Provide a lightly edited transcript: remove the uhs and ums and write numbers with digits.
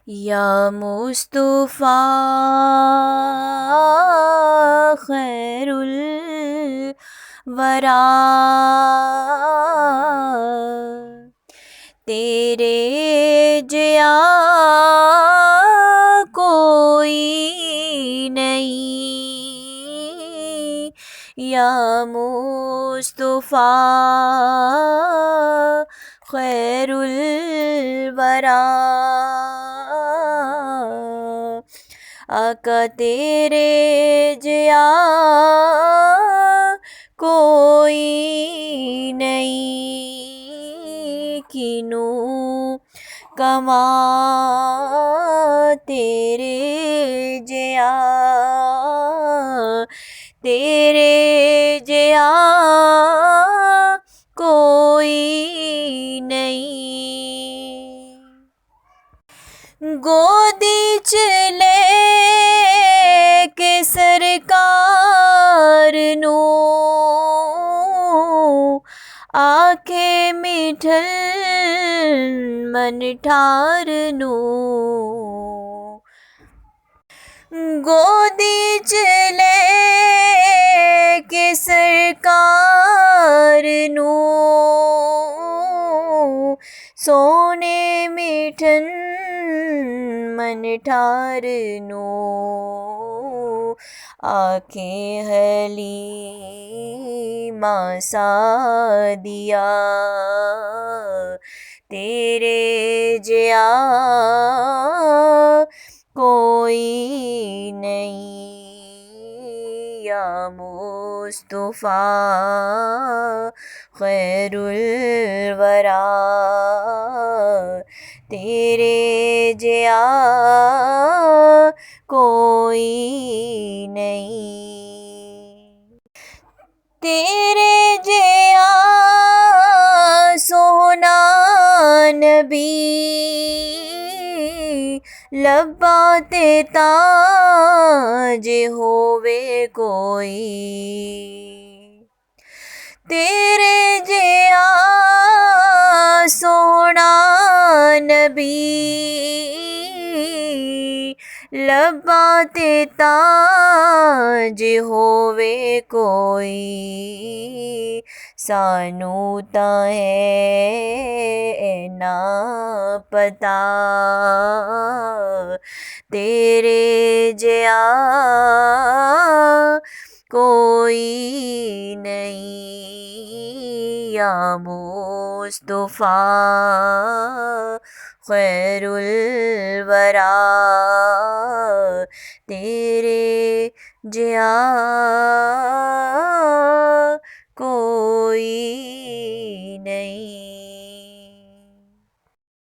या मुस्तफ़ा खैरुल वरा, तेरे जिया कोई नहीं। या मुस्तफ़ा खैरुल वरा, आका तेरे जिया कोई नहीं। किनू कमा तेरे जिया, तेरे जिया कोई नहीं। गोदी चले के सरकार नू, आखे मिठल मन ठार नू। गोदी चले के सरकार नू, सोने मिठन मन ठार नू। आखें हलीमा सादिया, तेरे जिया कोई नहीं। या मुस्तफ़ा खैरुल वरा, तेरे जिया कोई नहीं। तेरे जिया सोना नबी, लब्बा ते ताज होवे कोई। तेरे जिया सोना नबी, लब्बा ते ताज होवे कोई। सानू तां है ना पता, तेरे जिया कोई नहीं। या मुस्तफ़ा खैरुल वरा, तेरे जिया